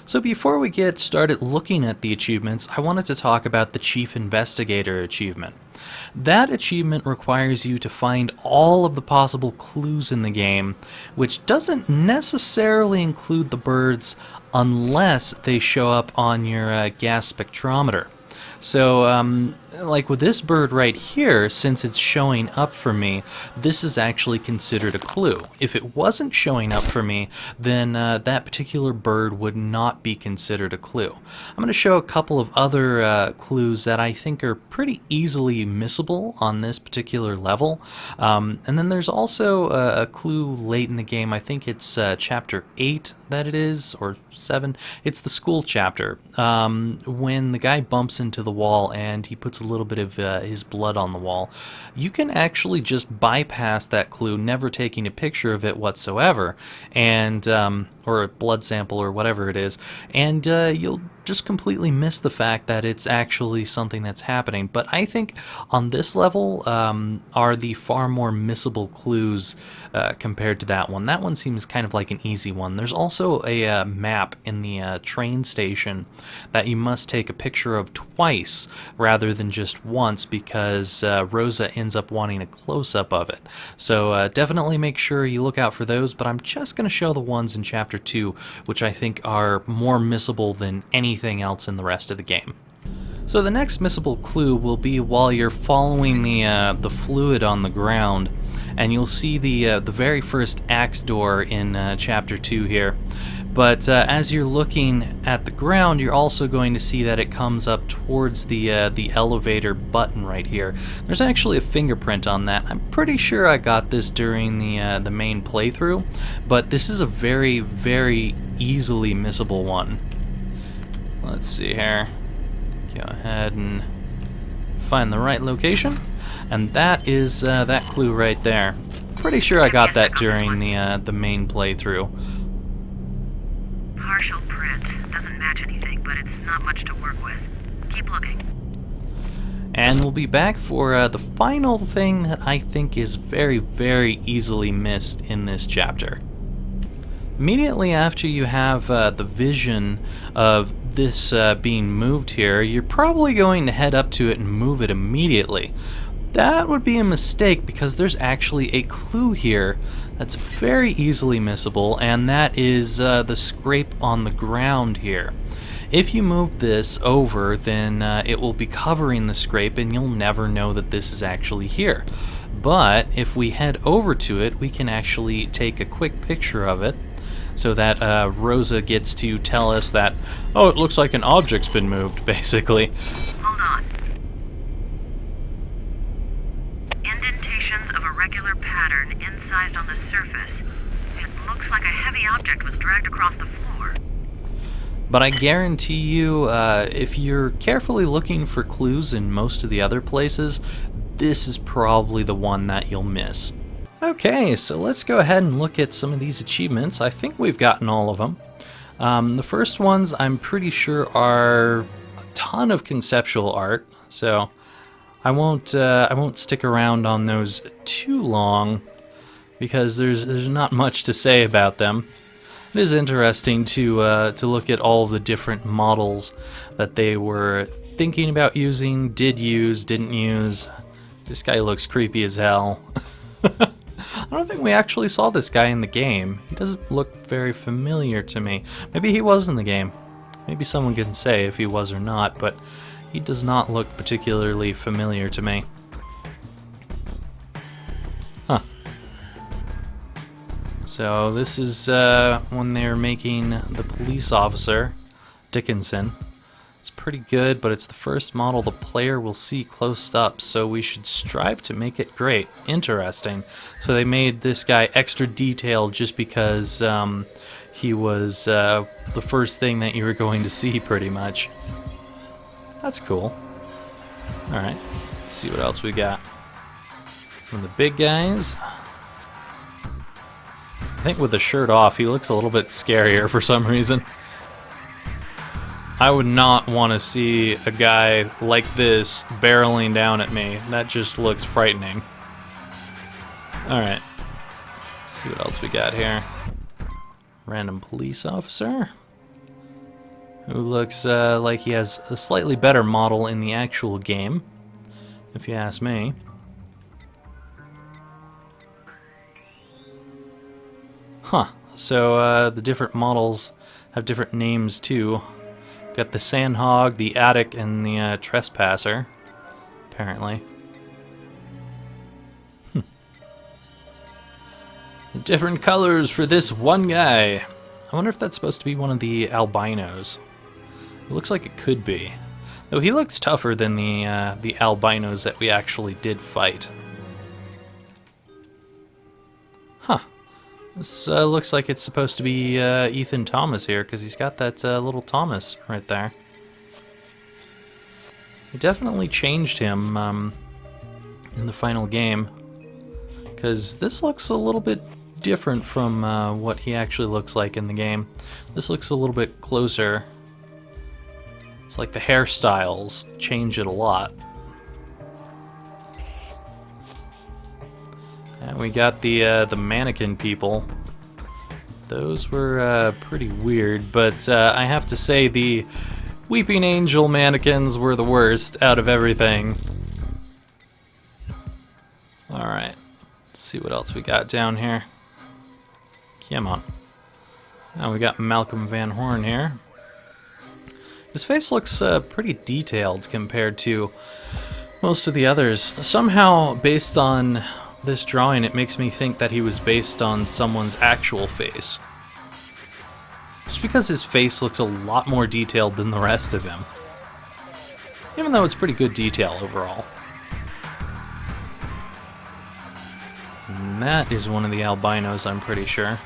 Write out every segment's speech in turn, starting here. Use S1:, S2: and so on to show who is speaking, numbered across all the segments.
S1: So before we get started looking at the achievements, I wanted to talk about the Chief Investigator achievement. That achievement requires you to find all of the possible clues in the game, which doesn't necessarily include the birds unless they show up on your gas spectrometer. So, like with this bird right here, since it's showing up for me, this is actually considered a clue. If it wasn't showing up for me, then that particular bird would not be considered a clue. I'm going to show a couple of other clues that I think are pretty easily missable on this particular level. And then there's also a clue late in the game. I think it's chapter 8 that it is, or 7. It's the school chapter. When the guy bumps into the wall and he puts a little bit of his blood on the wall, you can actually just bypass that clue, never taking a picture of it whatsoever, and or a blood sample or whatever it is, and you'll just completely miss the fact that it's actually something that's happening. But I think on this level are the far more missable clues compared to that one. That one seems kind of like an easy one. There's also a map in the train station that you must take a picture of twice rather than just once, because Rosa ends up wanting a close-up of it. So definitely make sure you look out for those, but I'm just going to show the ones in Chapter 2, which I think are more missable than anything else in the rest of the game. So the next missable clue will be while you're following the fluid on the ground, and you'll see the very first axe door in Chapter 2 here. But as you're looking at the ground, you're also going to see that it comes up towards the elevator button right here. There's actually a fingerprint on that. I'm pretty sure I got this during the main playthrough, but this is a very, very easily missable one. Let's see here. Go ahead and find the right location, and that is that clue right there. Pretty sure I got that during the main playthrough.
S2: Partial print. Doesn't match anything, but it's not much to work with. Keep looking.
S1: And we'll be back for the final thing that I think is very, very easily missed in this chapter. Immediately after you have the vision of this being moved here, you're probably going to head up to it and move it immediately. That would be a mistake, because there's actually a clue here that's very easily missable, and that is the scrape on the ground here. If you move this over, then it will be covering the scrape and you'll never know that this is actually here. But if we head over to it, we can actually take a quick picture of it, so that Rosa gets to tell us that, oh, it looks like an object's been moved, basically.
S2: Hold on. Indentations of a regular pattern incised on the surface. It looks like a heavy object was dragged across the floor.
S1: But I guarantee you, if you're carefully looking for clues in most of the other places, this is probably the one that you'll miss. Okay, so let's go ahead and look at some of these achievements. I think we've gotten all of them. The first ones I'm pretty sure are a ton of conceptual art, so I won't stick around on those too long, because there's not much to say about them. It is interesting to look at all the different models that they were thinking about using, did use, didn't use. This guy looks creepy as hell. I don't think we actually saw this guy in the game. He doesn't look very familiar to me. Maybe he was in the game. Maybe someone can say if he was or not, but he does not look particularly familiar to me. Huh. So this is when they're making the police officer, Dickinson. It's pretty good, but it's the first model the player will see close up, so we should strive to make it great. Interesting. So they made this guy extra detailed just because he was the first thing that you were going to see, pretty much. That's cool. Alright, let's see what else we got. Some of the big guys. I think with the shirt off, he looks a little bit scarier for some reason. I would not want to see a guy like this barreling down at me. That just looks frightening. Alright. Let's see what else we got here. Random police officer. who looks like he has a slightly better model in the actual game, if you ask me. Huh, so the different models have different names too. Got the Sandhog, the Attic, and the Trespasser, apparently. Different colors for this one guy. I wonder if that's supposed to be one of the albinos. It looks like it could be. Though he looks tougher than the albinos that we actually did fight. Huh. This looks like it's supposed to be Ethan Thomas here, because he's got that little Thomas right there. They definitely changed him in the final game, because this looks a little bit different from what he actually looks like in the game. This looks a little bit closer. It's like the hairstyles change it a lot. And we got the mannequin people. Those were pretty weird, but I have to say the Weeping Angel mannequins were the worst out of everything. Alright, let's see what else we got down here. Come on. Now we got Malcolm Van Horn here. His face looks pretty detailed compared to most of the others. Somehow, based on this drawing, it makes me think that he was based on someone's actual face. Just because his face looks a lot more detailed than the rest of him. Even though it's pretty good detail overall. And that is one of the albinos, I'm pretty sure.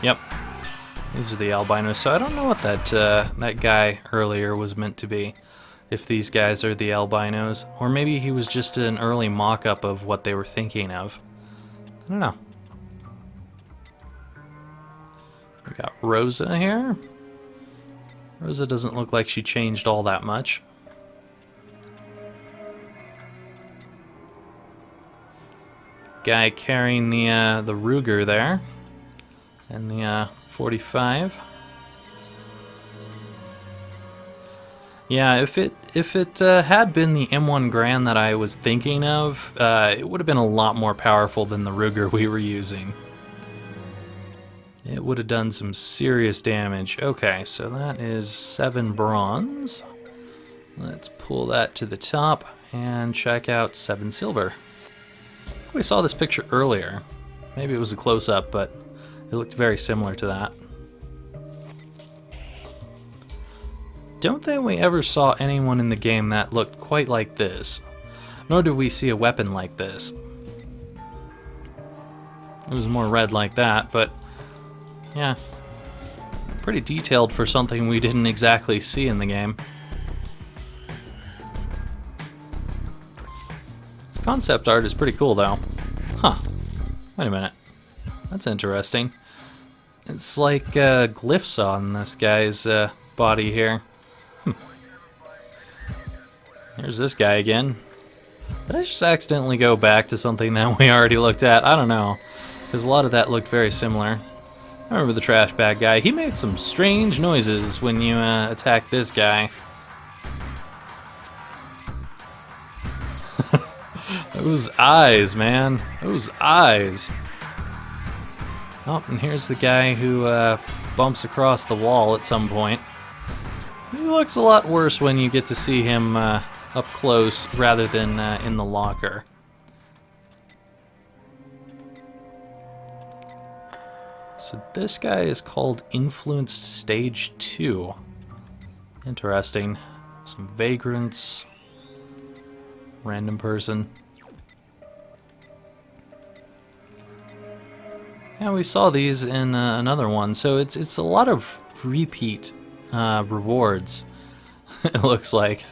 S1: Yep. These are the albinos, so I don't know what that guy earlier was meant to be. If these guys are the albinos, or maybe he was just an early mock-up of what they were thinking of. I don't know. We got Rosa here. Rosa doesn't look like she changed all that much. Guy carrying the Ruger there, and the 45. Yeah, if it had been the M1 Grand that I was thinking of, it would have been a lot more powerful than the Ruger we were using. It would have done some serious damage. Okay, so that is 7 bronze. Let's pull that to the top and check out 7 silver. We saw this picture earlier. Maybe it was a close-up, but it looked very similar to that. Don't think we ever saw anyone in the game that looked quite like this. Nor did we see a weapon like this. It was more red like that, but yeah. Pretty detailed for something we didn't exactly see in the game. This concept art is pretty cool though. Huh. Wait a minute. That's interesting. It's like glyphs on this guy's body here. Here's this guy again. Did I just accidentally go back to something that we already looked at? I don't know. Because a lot of that looked very similar. I remember the trash bag guy. He made some strange noises when you attacked this guy. Those eyes, man. Those eyes. Oh, and here's the guy who bumps across the wall at some point. He looks a lot worse when you get to see him up close rather than in the locker. So this guy is called Influenced Stage 2. Interesting. Some vagrants. Random person. Yeah, we saw these in another one, so it's a lot of repeat rewards, it looks like.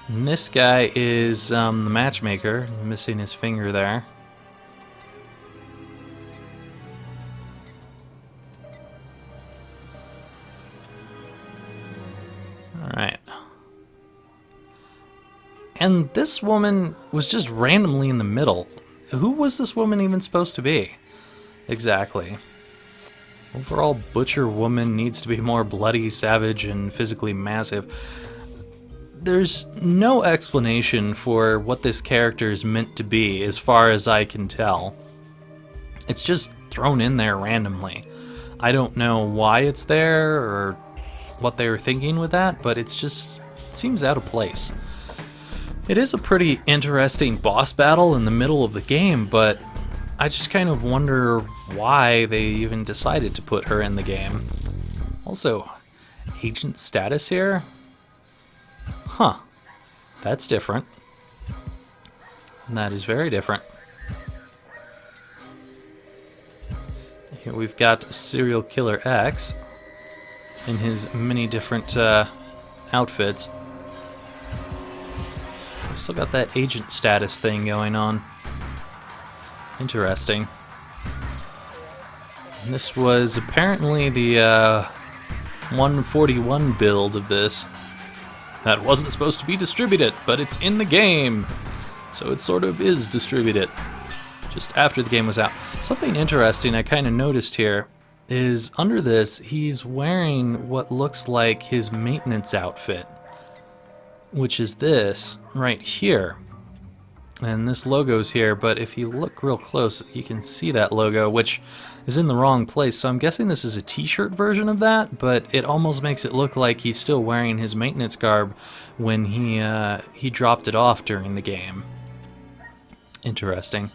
S1: And this guy is the matchmaker, missing his finger there. Alright. And this woman was just randomly in the middle. Who was this woman even supposed to be? Exactly. Overall, Butcher Woman needs to be more bloody, savage, and physically massive. There's no explanation for what this character is meant to be, as far as I can tell. It's just thrown in there randomly. I don't know why it's there or what they were thinking with that, but it seems out of place. It is a pretty interesting boss battle in the middle of the game, but I just kind of wonder why they even decided to put her in the game. Also, agent status here? Huh. That's different. That is very different. Here we've got Serial Killer X in his many different outfits. Still got that agent status thing going on. Interesting. And this was apparently the 141 build of this. That wasn't supposed to be distributed, but it's in the game. So it sort of is distributed. Just after the game was out. Something interesting I kind of noticed here is under this, he's wearing what looks like his maintenance outfit, which is this right here. And this logo's here, but if you look real close, you can see that logo, which is in the wrong place. So I'm guessing this is a t-shirt version of that, but it almost makes it look like he's still wearing his maintenance garb when he dropped it off during the game. Interesting.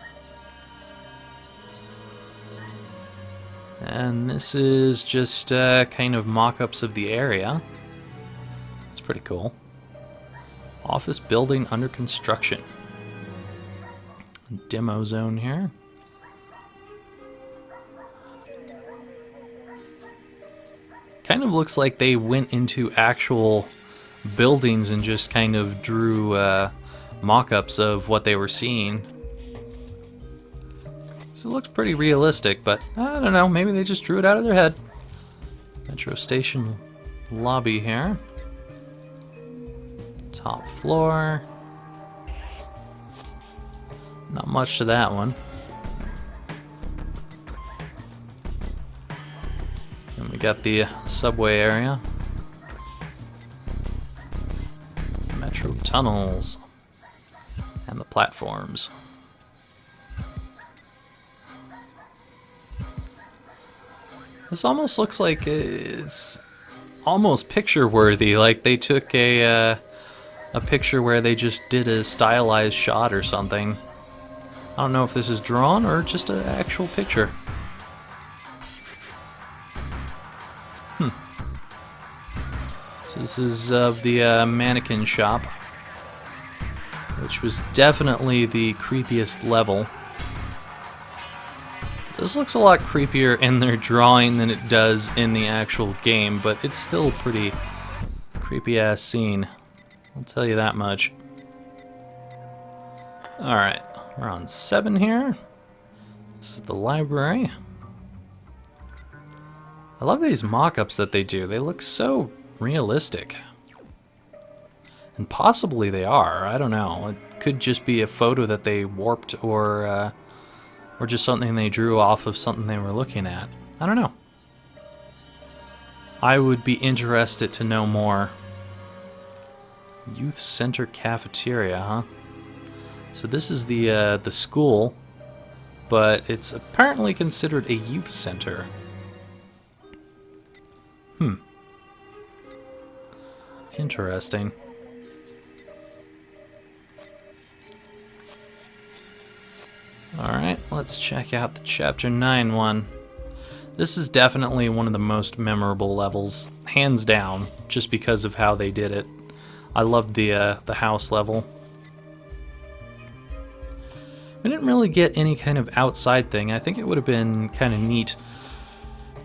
S1: And this is just kind of mock-ups of the area. It's pretty cool. Office building under construction. Demo zone here. Kind of looks like they went into actual buildings and just kind of drew mock-ups of what they were seeing. So it looks pretty realistic, but I don't know, maybe they just drew it out of their head. Metro station lobby here. Top floor. Not much to that one. And we got the subway area. Metro tunnels. And the platforms. This almost looks like it's almost picture-worthy, like they took a picture where they just did a stylized shot or something. I don't know if this is drawn or just an actual picture. So this is of the mannequin shop, which was definitely the creepiest level. This looks a lot creepier in their drawing than it does in the actual game, but it's still a pretty creepy-ass scene. I'll tell you that much. Alright, we're on 7 here. This is the library. I love these mock-ups that they do. They look so realistic. And possibly they are. I don't know. It could just be a photo that they warped or just something they drew off of something they were looking at. I don't know. I would be interested to know more. Youth Center Cafeteria, huh? So this is the school, but it's apparently considered a youth center. Interesting. Alright, let's check out the Chapter 9 one. This is definitely one of the most memorable levels, hands down, just because of how they did it. I loved the house level. We didn't really get any kind of outside thing. I think it would have been kind of neat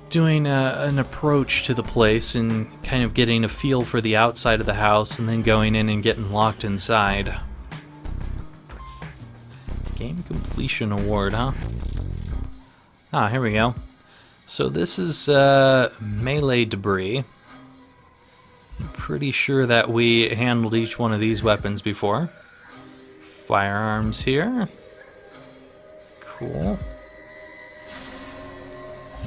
S1: doing an approach to the place and kind of getting a feel for the outside of the house and then going in and getting locked inside. Game Completion Award, huh? Ah, here we go. So this is melee debris. I'm pretty sure that we handled each one of these weapons before. Firearms here. Cool.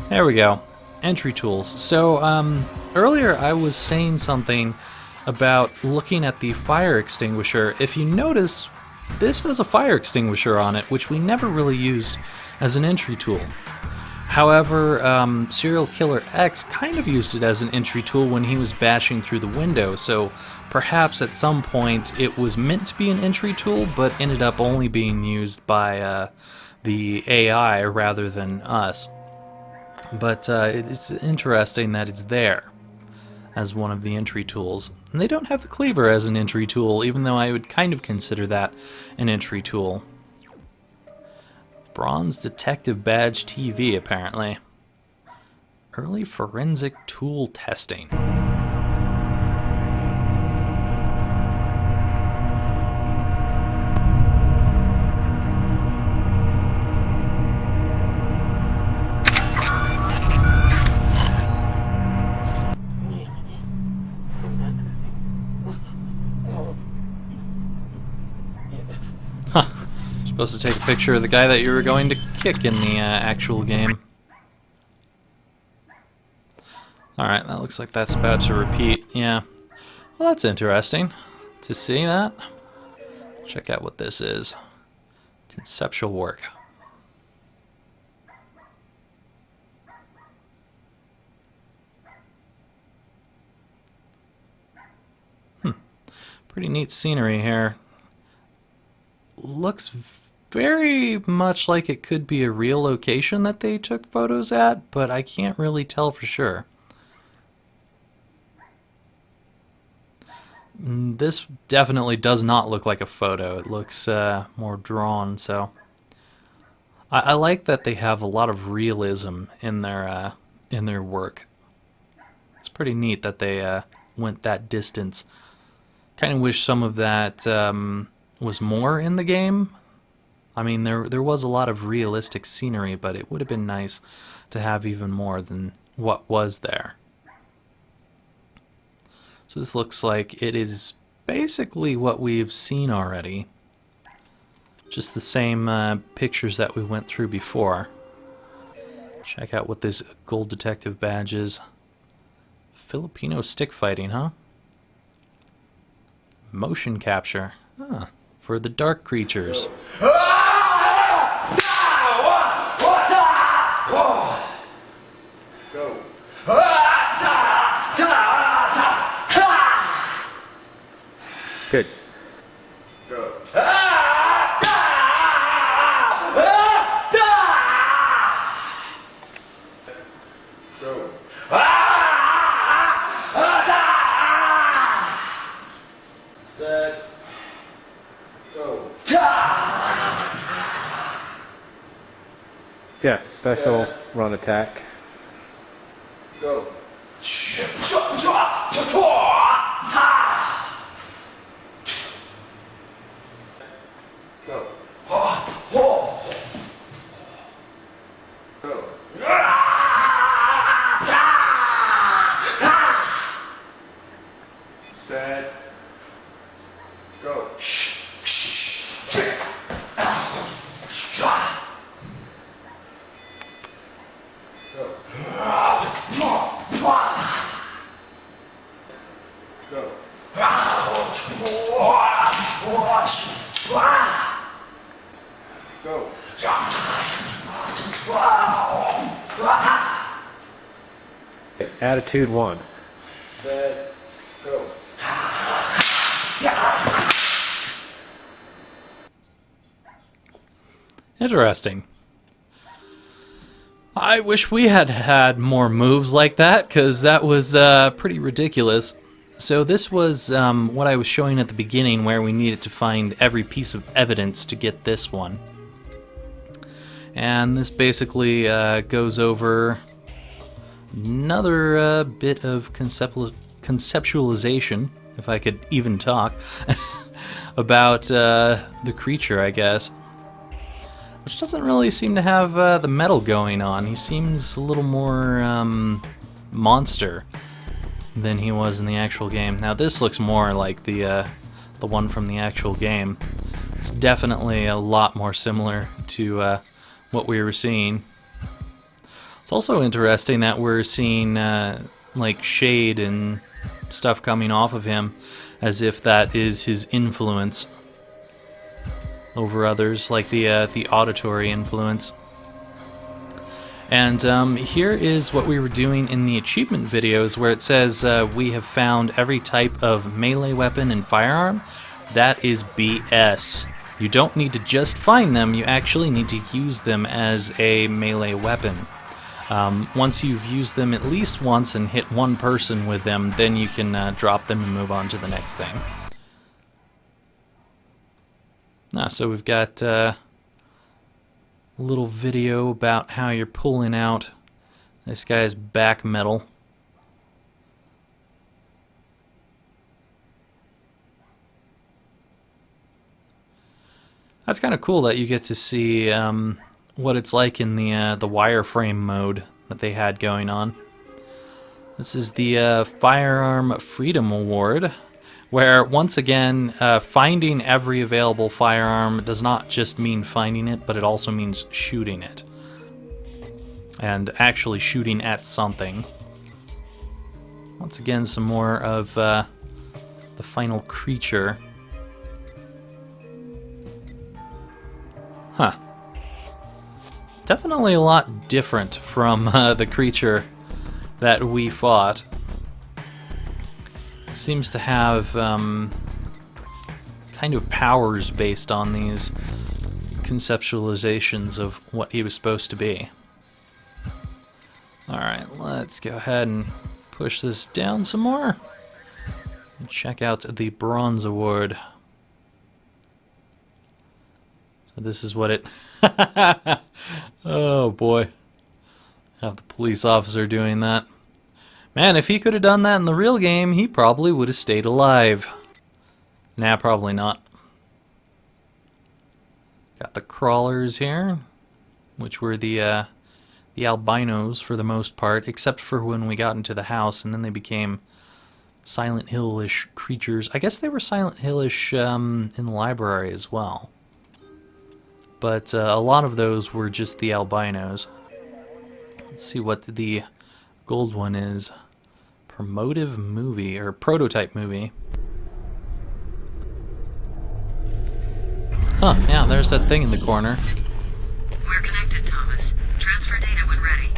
S1: There we go. Entry tools. So, earlier I was saying something about looking at the fire extinguisher. If you notice, this has a fire extinguisher on it, which we never really used as an entry tool. However, Serial Killer X kind of used it as an entry tool when he was bashing through the window, so perhaps at some point it was meant to be an entry tool, but ended up only being used by the AI rather than us. But it's interesting that it's there as one of the entry tools. And they don't have the cleaver as an entry tool, even though I would kind of consider that an entry tool. Bronze Detective Badge TV, apparently. Early forensic tool testing. Huh. You're supposed to take a picture of the guy that you were going to kick in the actual game. Alright, that looks like that's about to repeat. Yeah. Well, that's interesting to see that. Check out what this is. Conceptual work. Pretty neat scenery here. Looks very much like it could be a real location that they took photos at, but I can't really tell for sure. This definitely does not look like a photo. It looks more drawn, so I like that they have a lot of realism in their work. It's pretty neat that they went that distance. Kind of wish some of that was more in the game. I mean, there was a lot of realistic scenery, but it would have been nice to have even more than what was there. So this looks like it is basically what we've seen already. Just the same pictures that we went through before. Check out what this gold detective badge is. Filipino stick fighting, huh? Motion capture. Huh. For the dark creatures.
S3: Good.
S4: Go. Go. Set. Go.
S3: Yeah, special run attack.
S4: Go. Go. Go. Set. Go. Go. Go. Go.
S3: Attitude 1.
S4: Set. Go.
S1: Interesting. I wish we had had more moves like that, because that was pretty ridiculous. So this was what I was showing at the beginning, where we needed to find every piece of evidence to get this one. And this basically goes over another bit of conceptualization, if I could even talk, about the creature, I guess. Which doesn't really seem to have the metal going on. He seems a little more monster than he was in the actual game. Now this looks more like the one from the actual game. It's definitely a lot more similar to what we were seeing. It's also interesting that we're seeing like shade and stuff coming off of him, as if that is his influence over others, like the auditory influence. And here is what we were doing in the achievement videos, where it says we have found every type of melee weapon and firearm. That is BS. You don't need to just find them, you actually need to use them as a melee weapon. Once you've used them at least once and hit one person with them, then you can drop them and move on to the next thing. So we've got a little video about how you're pulling out this guy's back metal. That's kind of cool that you get to see what it's like in the wireframe mode that they had going on. This is the Firearm Freedom Award, where once again finding every available firearm does not just mean finding it, but it also means shooting it. And actually shooting at something. Once again, some more of the final creature. Huh. Definitely a lot different from the creature that we fought. Seems to have kind of powers based on these conceptualizations of what he was supposed to be. Alright, let's go ahead and push this down some more. And check out the Bronze Award. So this is what it... Oh boy. Have the police officer doing that. Man, if he could have done that in the real game, he probably would have stayed alive. Nah, probably not. Got the crawlers here, which were the albinos for the most part, except for when we got into the house, and then they became Silent Hill-ish creatures. I guess they were Silent Hill-ish in the library as well. But a lot of those were just the albinos. Let's see what the gold one is. Promotive movie, or prototype movie. Huh, yeah, there's that thing in the corner.
S2: We're connected, Thomas. Transfer data when ready.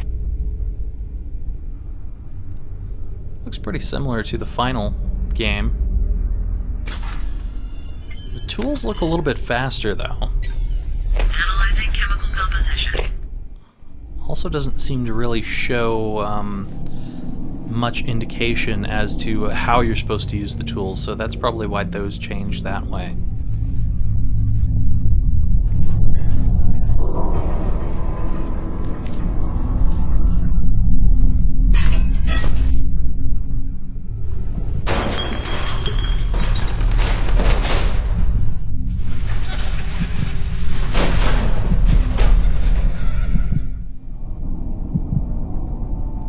S1: Looks pretty similar to the final game. The tools look a little bit faster, though.
S2: Analyzing chemical composition.
S1: Also doesn't seem to really show much indication as to how you're supposed to use the tools, so that's probably why those changed that way.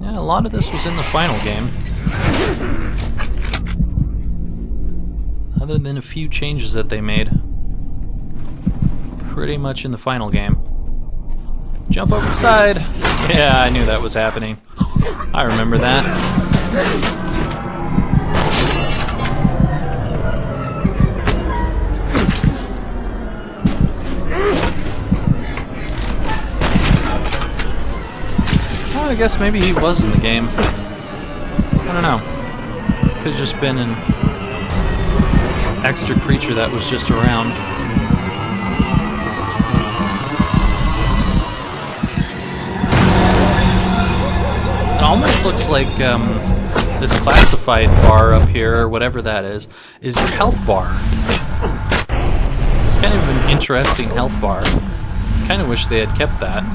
S1: A lot of this was in the final game. Other than a few changes that they made. Pretty much in the final game. Jump over the side! Yeah, I knew that was happening. I remember that. I guess maybe he was in the game. I don't know. Could have just been an extra creature that was just around. It almost looks like this classified bar up here, or whatever that is your health bar. It's kind of an interesting health bar. Kind of wish they had kept that.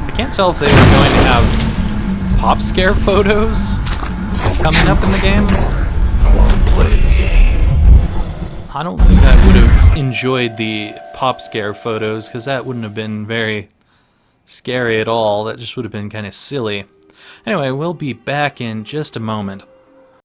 S1: I can't tell if they were going to have pop scare photos coming up in the game. I don't think that would have enjoyed the pop scare photos, because that wouldn't have been very scary at all. That just would have been kind of silly. Anyway, we'll be back in just a moment.